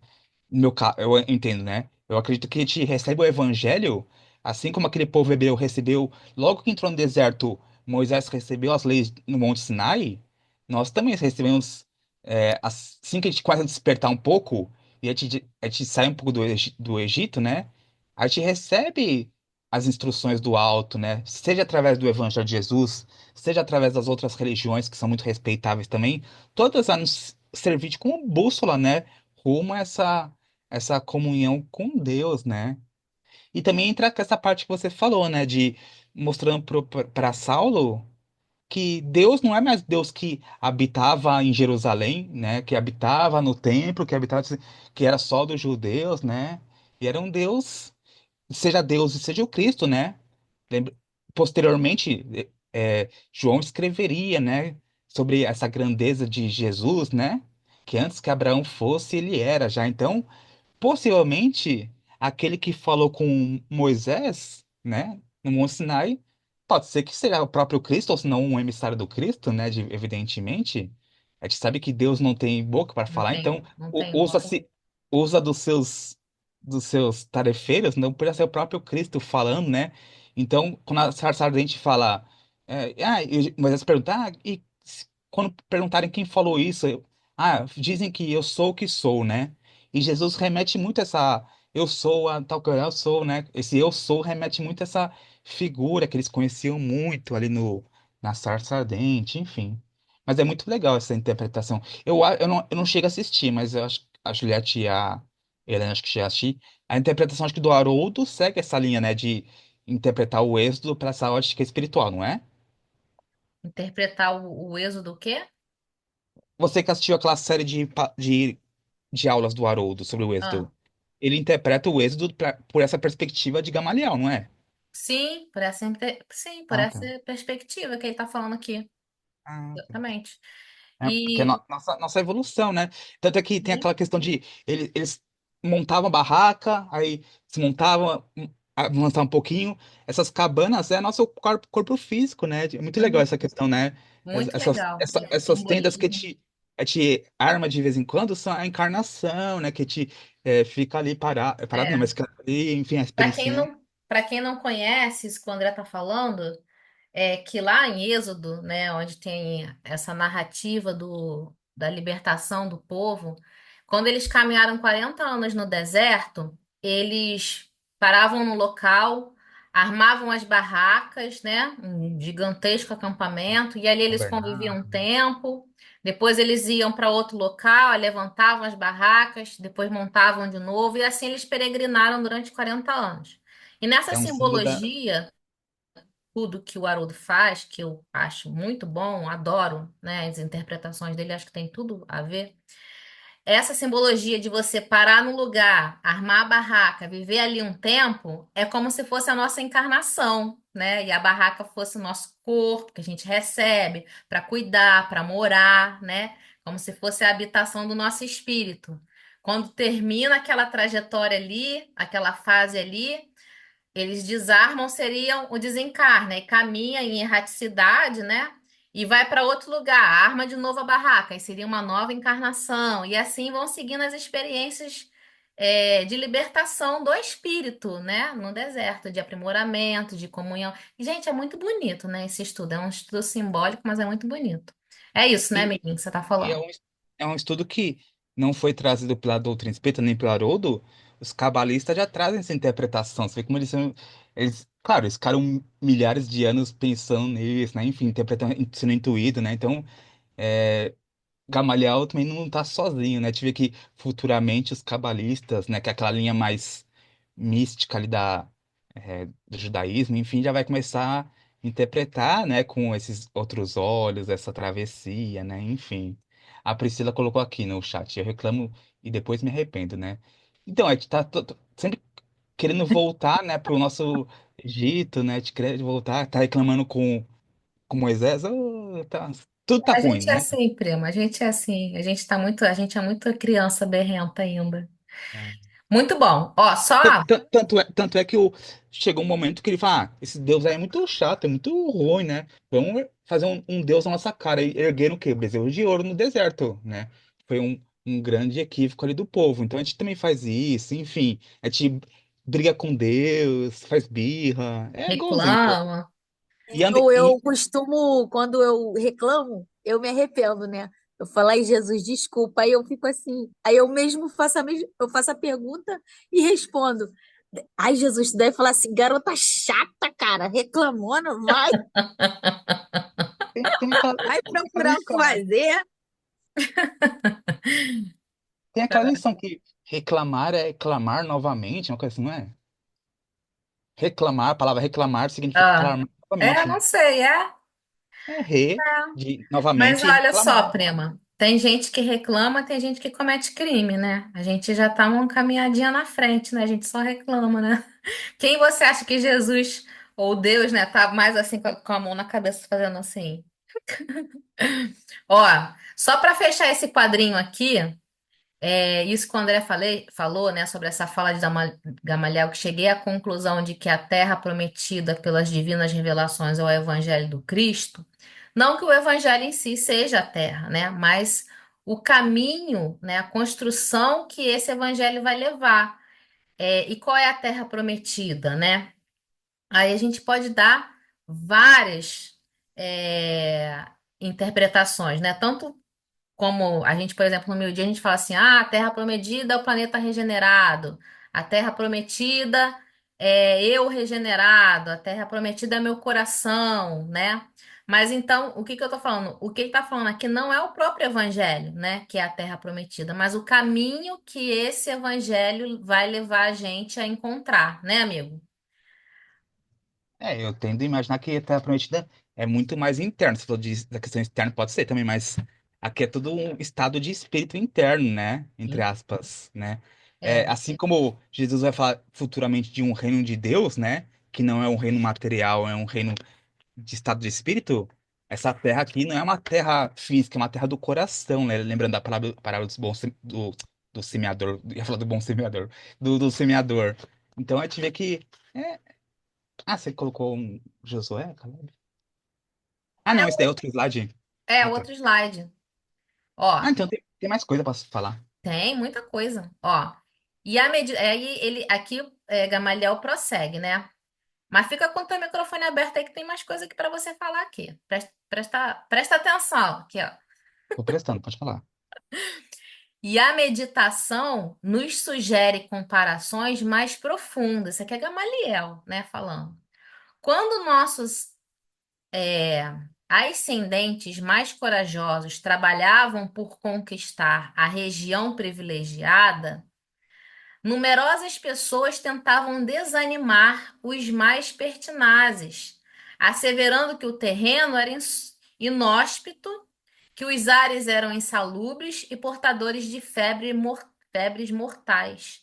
No meu caso, eu entendo, né? Eu acredito que a gente recebe o evangelho, assim como aquele povo hebreu recebeu, logo que entrou no deserto, Moisés recebeu as leis no Monte Sinai, nós também recebemos, assim que a gente começa a despertar um pouco, e a gente sai um pouco do Egito, né? A gente recebe as instruções do alto, né? Seja através do evangelho de Jesus, seja através das outras religiões que são muito respeitáveis também, todas a nos servir de como bússola, né? Rumo a essa comunhão com Deus, né? E também entra com essa parte que você falou, né? De mostrando para Saulo que Deus não é mais Deus que habitava em Jerusalém, né? Que habitava no templo, que era só dos judeus, né? E era um Deus, seja Deus e seja o Cristo, né? Lembra- Posteriormente, João escreveria, né? sobre essa grandeza de Jesus, né? Que antes que Abraão fosse, ele era já. Então, possivelmente, aquele que falou com Moisés, né, no Monte Sinai, pode ser que seja o próprio Cristo, ou se não um emissário do Cristo, né, evidentemente. A gente sabe que Deus não tem boca para Não falar, então tem, não tem boca. usa-se, usa dos seus tarefeiros, não podia ser o próprio Cristo falando, né? Então, quando a sarça ardente fala, Moisés pergunta, quando perguntarem quem falou isso, dizem que eu sou o que sou, né? E Jesus remete muito a essa eu sou a tal que eu sou, né? Esse eu sou remete muito a essa figura que eles conheciam muito ali no na sarça ardente, enfim. Mas é muito legal essa interpretação. Eu não chego a assistir, mas eu acho a Juliette e a Helena acho que já assisti. A interpretação acho que do Haroldo segue essa linha, né, de interpretar o êxodo para essa ótica espiritual, não é? Interpretar o êxodo o quê? Você que assistiu aquela série de aulas do Haroldo sobre o êxodo, Ah, ele interpreta o êxodo por essa perspectiva de Gamaliel, não é? sim, sim, por Ah, essa tá. perspectiva que ele está falando aqui. Ah, tá. Exatamente. Porque é E nossa evolução, né? Tanto é que tem sim, aquela questão de eles montavam a barraca, aí se montavam, avançavam um pouquinho. Essas cabanas é nosso corpo físico, né? É muito legal essa uhum, questão, né? muito Essas, legal. essa- Esse essas tendas que simbolismo. te arma de vez em quando são a encarnação, né? Que te fica ali parado não, É. mas fica ali, enfim, a experienciando. Para quem não conhece isso que o André está falando, é que lá em Êxodo, né, onde tem essa narrativa da libertação do povo, quando eles caminharam 40 anos no deserto, eles paravam no local, armavam as barracas, né, um gigantesco acampamento, e ali eles conviviam um Tabernáculo. tempo. Depois eles iam para outro local, aí levantavam as barracas, depois montavam de novo, e assim eles peregrinaram durante 40 anos. E nessa É um símbolo simbologia, tudo que o Haroldo faz, que eu acho muito bom, adoro, né? As interpretações dele, acho que tem tudo a ver. Essa simbologia de você parar no lugar, armar a barraca, viver ali um tempo, é como se fosse a nossa encarnação, né? E a barraca fosse o nosso corpo que a gente recebe para cuidar, para morar, né? Como se fosse a habitação do nosso espírito. Quando termina aquela trajetória ali, aquela fase ali, eles desarmam, seriam o desencarne, e caminha em erraticidade, né? E vai para outro lugar, arma de novo a barraca, e seria uma nova encarnação. E assim vão seguindo as experiências de libertação do espírito, né? No deserto, de aprimoramento, de comunhão. E, gente, é muito bonito, né? Esse estudo. É um estudo simbólico, mas é muito bonito. É isso, né, da. menino, que você está E falando? é um estudo que não foi trazido pela doutrina espírita nem pelo Haroldo. Os cabalistas já trazem essa interpretação. Você vê como eles são. Claro, eles ficaram milhares de anos pensando nisso, né? Enfim, interpretando, sendo intuído, né? Então, Gamaliel também não está sozinho, né? Tive que futuramente os cabalistas, né? Que é aquela linha mais mística ali do judaísmo, enfim, já vai começar a interpretar, né? Com esses outros olhos, essa travessia, né? Enfim. A Priscila colocou aqui no chat, eu reclamo e depois me arrependo, né? Então, a gente tá sempre querendo voltar, né, pro nosso Egito, né? De querer voltar, tá reclamando com Moisés, tudo tá A ruim, gente é né? assim, prima. A gente é assim. A gente é muito criança berrenta ainda. Muito bom. Ó, só. Tanto é que chegou um momento que ele fala: esse Deus aí é muito chato, é muito ruim, né? Vamos fazer um Deus na nossa cara. E ergueram o quê? Bezerro de ouro no deserto, né? Foi um grande equívoco ali do povo. Então a gente também faz isso, enfim. A gente briga com Deus, faz birra. É igualzinho, pô. Reclama. E anda, Eu costumo, quando eu reclamo, eu me arrependo, né? Eu falo, ai, Jesus, desculpa. Aí eu fico assim. Aí eu mesmo eu faço a pergunta e respondo. Ai, Jesus, tu deve falar assim, garota chata, cara, reclamona, vai tem aquela procurar o que lição, né? fazer. Tem aquela lição que reclamar é clamar novamente, uma coisa assim, não é? Reclamar, a palavra reclamar significa Ah, clamar novamente. não sei, é. É de Mas novamente olha só, reclamar. prima. Tem gente que reclama, tem gente que comete crime, né? A gente já tá uma caminhadinha na frente, né? A gente só reclama, né? Quem você acha que Jesus ou Deus, né, tá mais assim com a mão na cabeça fazendo assim? Ó, só para fechar esse quadrinho aqui, isso que o André falou, né, sobre essa fala de Gamaliel, que cheguei à conclusão de que a terra prometida pelas divinas revelações é o evangelho do Cristo. Não que o evangelho em si seja a terra, né, mas o caminho, né, a construção que esse evangelho vai levar. E qual é a terra prometida, né? Aí a gente pode dar várias é, interpretações, né? Tanto como a gente, por exemplo, no meio dia a gente fala assim: ah, a Terra prometida é o planeta regenerado, a Terra prometida é eu regenerado, a Terra prometida é meu coração, né? Mas então, o que que eu tô falando? O que ele tá falando aqui não é o próprio evangelho, né? Que é a Terra prometida, mas o caminho que esse evangelho vai levar a gente a encontrar, né, amigo? Eu tendo a imaginar que a Terra Prometida é muito mais interno. Se for da questão externa, pode ser também, mas aqui é tudo um estado de espírito interno, né? Entre Sim. aspas, né? É, Assim como Jesus vai falar futuramente de um reino de Deus, né? Que não é um reino material, é um reino de estado de espírito. Essa terra aqui não é uma terra física, é uma terra do coração, né? Lembrando da parábola do semeador, eu ia falar do bom semeador, do semeador. Então a gente vê que. é, você colocou um Josué, Caleb? Ah, não, esse daí é outro slide. Ah, tá. outro slide. Ó, Então tem mais coisa pra falar. tem muita coisa. Ó, e a medida. Aí ele aqui, Gamaliel prossegue, né? Mas fica com o teu microfone aberto aí que tem mais coisa aqui para você falar aqui. Presta atenção aqui, ó. Tô prestando, pode falar. E a meditação nos sugere comparações mais profundas. Isso aqui é Gamaliel, né, falando. Quando nossos ascendentes mais corajosos trabalhavam por conquistar a região privilegiada, numerosas pessoas tentavam desanimar os mais pertinazes, asseverando que o terreno era inóspito, que os ares eram insalubres e portadores de febres mortais,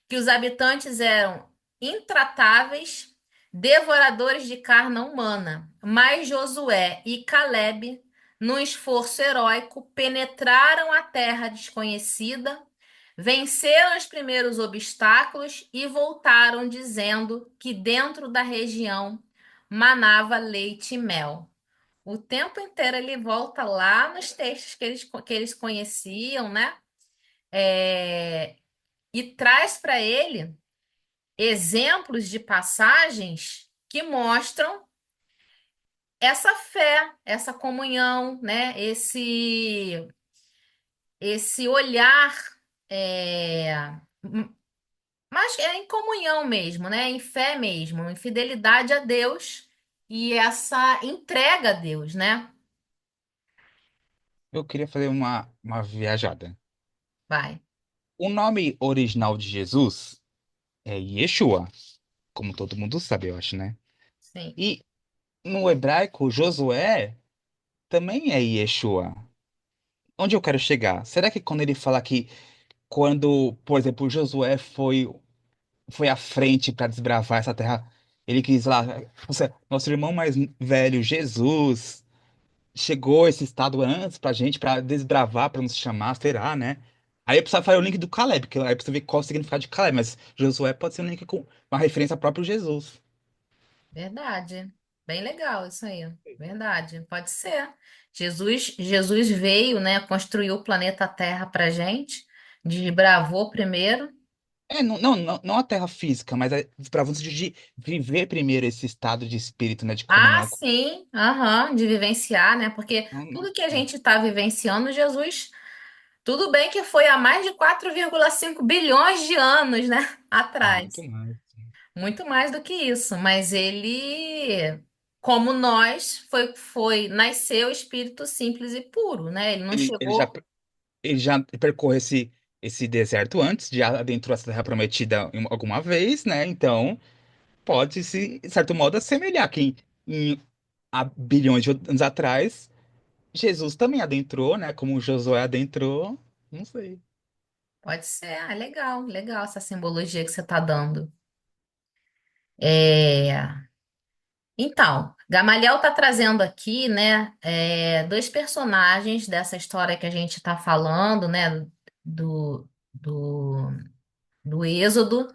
que os habitantes eram intratáveis, devoradores de carne humana. Mas Josué e Caleb, num esforço heróico, penetraram a terra desconhecida, venceram os primeiros obstáculos e voltaram dizendo que dentro da região manava leite e mel. O tempo inteiro ele volta lá nos textos que eles conheciam, né? É, e traz para ele exemplos de passagens que mostram essa fé, essa comunhão, né? Esse olhar, é, mas é em comunhão mesmo, né? Em fé mesmo, em fidelidade a Deus e essa entrega a Deus, né? Eu queria fazer uma viajada. Vai, O nome original de Jesus é Yeshua, como todo mundo sabe, eu acho, né? sim. E no hebraico, Josué também é Yeshua. Onde eu quero chegar? Será que quando ele fala que quando, por exemplo, Josué foi à frente para desbravar essa terra, ele quis lá, nosso irmão mais velho, Jesus, chegou a esse estado antes pra gente, pra desbravar, pra nos chamar, será, né? Aí eu precisava fazer o link do Caleb, que aí eu preciso ver qual o significado de Caleb, mas Josué pode ser um link com uma referência ao próprio Jesus. Verdade. Bem legal isso aí. Verdade. Pode ser. Jesus veio, né, construiu o planeta Terra pra gente, desbravou primeiro. Não a terra física, mas para você de viver primeiro esse estado de espírito, né, de Ah, comunhão. sim, aham, de vivenciar, né? Porque Não, não, tudo que a gente está vivenciando, Jesus, tudo bem que foi há mais de 4,5 bilhões de anos, né? muito Atrás. mais. Muito mais do que isso, mas ele, como nós, nasceu espírito simples e puro, né? Ele não Ele, ele já, chegou. ele já percorreu esse deserto antes, já adentrou essa terra prometida alguma vez, né? Então, pode se, de certo modo, assemelhar que há bilhões de anos atrás, Jesus também adentrou, né? Como Josué adentrou, não sei. Pode ser, legal, legal essa simbologia que você está dando. É, Então, Gamaliel está trazendo aqui, né, dois personagens dessa história que a gente está falando, né, do, do, do Êxodo,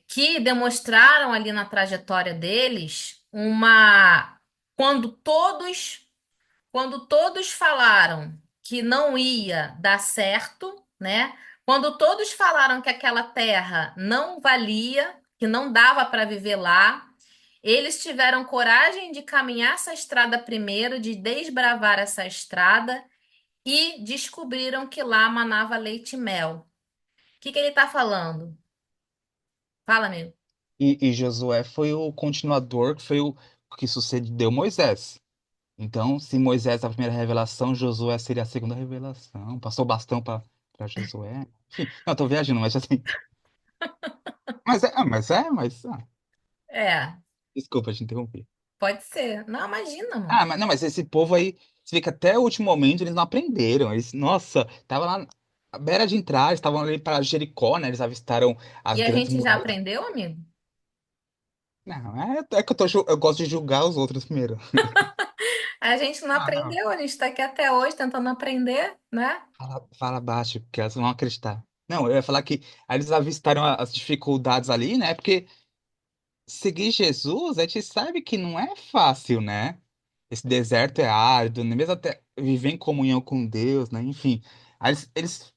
que demonstraram ali na trajetória deles quando todos quando todos falaram que não ia dar certo, né? Quando todos falaram que aquela terra não valia, que não dava para viver lá, eles tiveram coragem de caminhar essa estrada primeiro, de desbravar essa estrada e descobriram que lá manava leite e mel. O que que ele está falando? Fala, amigo. E Josué foi o continuador, que foi o que sucedeu Moisés. Então, se Moisés é a primeira revelação, Josué seria a segunda revelação. Passou o bastão para Josué. Enfim, não, tô viajando, mas assim. É, Desculpa te interromper. pode ser. Não, imagina, Ah, amor. mas não, mas esse povo aí, você vê que até o último momento eles não aprenderam. Eles, nossa, tava lá à beira de entrar, eles estavam ali para Jericó, né? Eles avistaram as E a grandes gente já muralhas. aprendeu, amigo? Não, é que eu gosto de julgar os outros primeiro. A gente não Ah, não. aprendeu, a gente está aqui até hoje tentando aprender, né? Fala baixo, porque elas vão acreditar. Não, eu ia falar que aí eles avistaram as dificuldades ali, né? Porque seguir Jesus, a gente sabe que não é fácil, né? Esse deserto é árido, né? Mesmo até viver em comunhão com Deus, né? Enfim, aí eles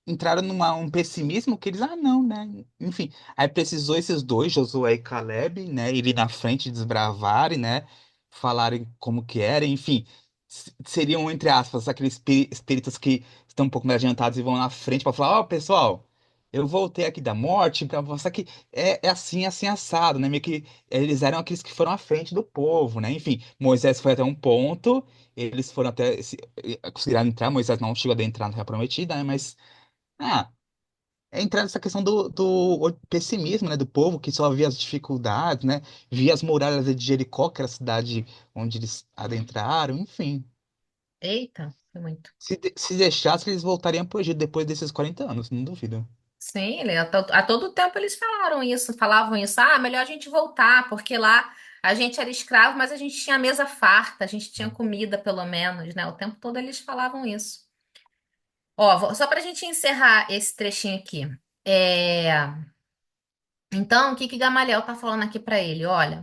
entraram um pessimismo que eles, não, né? Enfim, aí precisou esses dois, Josué e Caleb, né? Irem na frente, desbravarem, né? Falarem como que era, enfim. Seriam, entre aspas, aqueles espíritos que estão um pouco mais adiantados e vão na frente para falar, ó, pessoal, eu voltei aqui da morte para mostrar que é assim, assim, assado, né? Meio que eles eram aqueles que foram à frente do povo, né? Enfim, Moisés foi até um ponto, eles foram até, conseguiram entrar, Moisés não chegou a entrar na Terra Prometida, né? Mas ah, entra nessa questão do pessimismo, né, do povo que só via as dificuldades, né, via as muralhas de Jericó, que era a cidade onde eles adentraram, enfim. Eita, foi muito. Se deixasse, eles voltariam pro Egito depois desses 40 anos, não duvido. Sim, a todo tempo eles falavam isso. Ah, melhor a gente voltar, porque lá a gente era escravo, mas a gente tinha mesa farta, a gente tinha comida, pelo menos, né? O tempo todo eles falavam isso. Ó, só para a gente encerrar esse trechinho aqui. É, Então, o que que Gamaliel tá falando aqui para ele? Olha.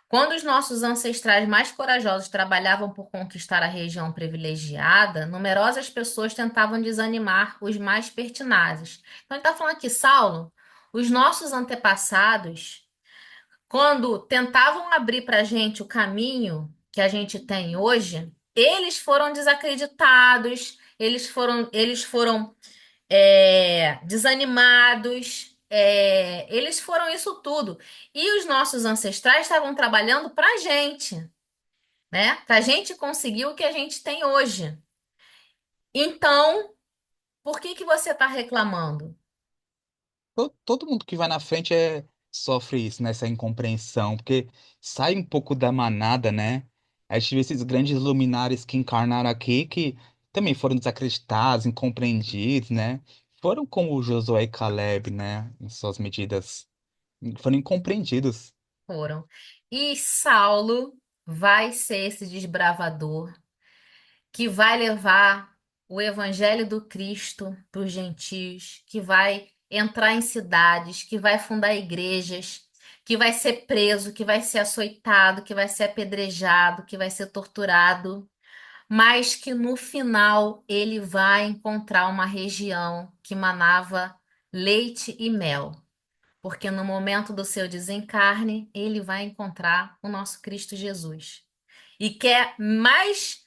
Quando os nossos ancestrais mais corajosos trabalhavam por conquistar a região privilegiada, numerosas pessoas tentavam desanimar os mais pertinazes. Então, ele está falando aqui, Saulo, os nossos antepassados, quando tentavam abrir para a gente o caminho que a gente tem hoje, eles foram desacreditados, eles foram desanimados, eles foram isso tudo. E os nossos ancestrais estavam trabalhando para a gente, né? Para a gente conseguir o que a gente tem hoje. Então, por que que você está reclamando? Todo mundo que vai na frente sofre isso, né, essa incompreensão, porque sai um pouco da manada, né? A gente vê esses grandes luminares que encarnaram aqui, que também foram desacreditados, incompreendidos, né? Foram como o Josué e Caleb, né, em suas medidas. Foram incompreendidos. Foram. E Saulo vai ser esse desbravador que vai levar o evangelho do Cristo para os gentios, que vai entrar em cidades, que vai fundar igrejas, que vai ser preso, que vai ser açoitado, que vai ser apedrejado, que vai ser torturado, mas que no final ele vai encontrar uma região que manava leite e mel. Porque no momento do seu desencarne, ele vai encontrar o nosso Cristo Jesus. E quer mais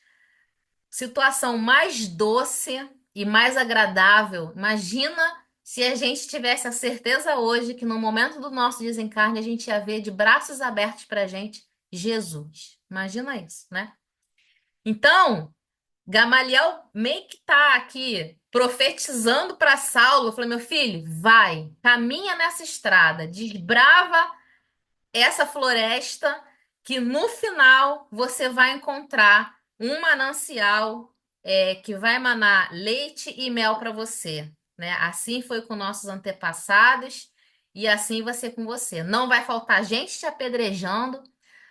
situação mais doce e mais agradável. Imagina se a gente tivesse a certeza hoje que no momento do nosso desencarne a gente ia ver de braços abertos para a gente Jesus. Imagina isso, né? Então, Gamaliel meio que tá aqui profetizando para Saulo. Eu falei, meu filho, vai, caminha nessa estrada, desbrava essa floresta que no final você vai encontrar um manancial que vai emanar leite e mel para você, né? Assim foi com nossos antepassados e assim vai ser com você. Não vai faltar gente te apedrejando,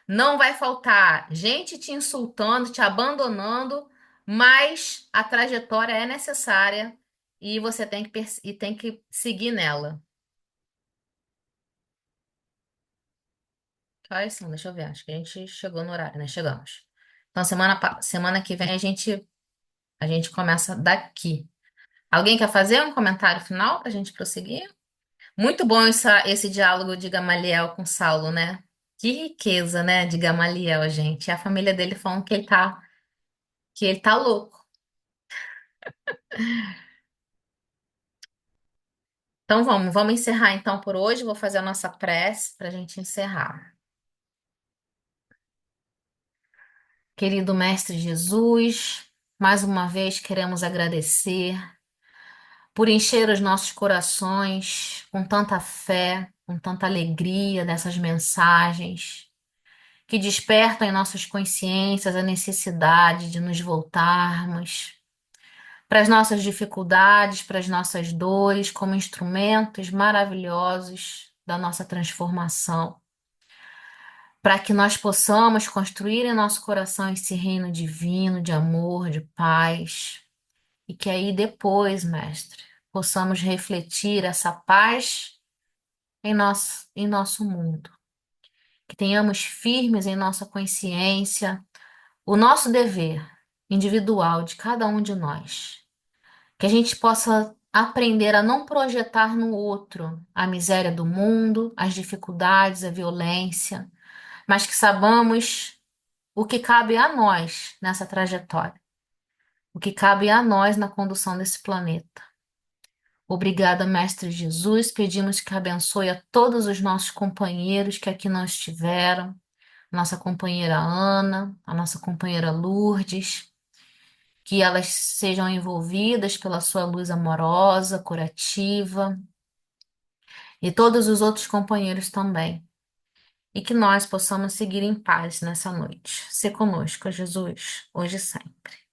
Não vai faltar gente te insultando, te abandonando, mas a trajetória é necessária e você tem que, e tem que seguir nela. Que horas são? Deixa eu ver. Acho que a gente chegou no horário, né? Chegamos. Então, semana que vem a gente começa daqui. Alguém quer fazer um comentário final para a gente prosseguir? Muito bom esse diálogo de Gamaliel com Saulo, né? Que riqueza, né, de Gamaliel, gente. E a família dele falando que ele tá louco. Então vamos encerrar então por hoje. Vou fazer a nossa prece para a gente encerrar. Querido Mestre Jesus, mais uma vez queremos agradecer por encher os nossos corações com tanta fé, com tanta alegria dessas mensagens que despertam em nossas consciências a necessidade de nos voltarmos para as nossas dificuldades, para as nossas dores, como instrumentos maravilhosos da nossa transformação, para que nós possamos construir em nosso coração esse reino divino de amor, de paz, e que aí depois, Mestre, possamos refletir essa paz em nosso mundo, que tenhamos firmes em nossa consciência o nosso dever individual de cada um de nós. Que a gente possa aprender a não projetar no outro a miséria do mundo, as dificuldades, a violência, mas que sabamos o que cabe a nós nessa trajetória, o que cabe a nós na condução desse planeta. Obrigada, Mestre Jesus. Pedimos que abençoe a todos os nossos companheiros que aqui não estiveram, nossa companheira Ana, a nossa companheira Lourdes, que elas sejam envolvidas pela sua luz amorosa, curativa, e todos os outros companheiros também. E que nós possamos seguir em paz nessa noite. Se conosco, Jesus, hoje e sempre.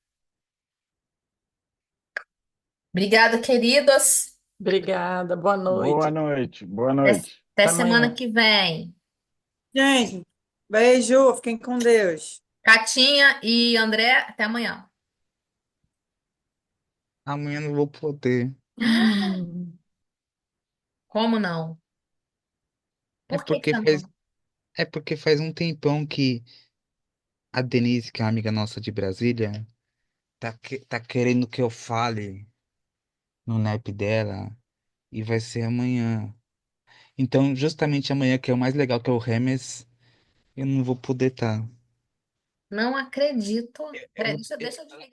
Obrigada, queridos. Obrigada, boa Boa noite. noite, boa Até, noite. até Até semana amanhã. que vem. Gente, beijo, fiquem com Deus. Catinha e André, até amanhã. Amanhã não vou poder. Como não? É Por que que porque você faz, não? é porque faz um tempão que a Denise, que é uma amiga nossa de Brasília, tá querendo que eu fale no naipe dela e vai ser amanhã. Então, justamente amanhã, que é o mais legal, que é o Remes, eu não vou poder estar. Não acredito. Peraí, Eu, deixa eu desligar.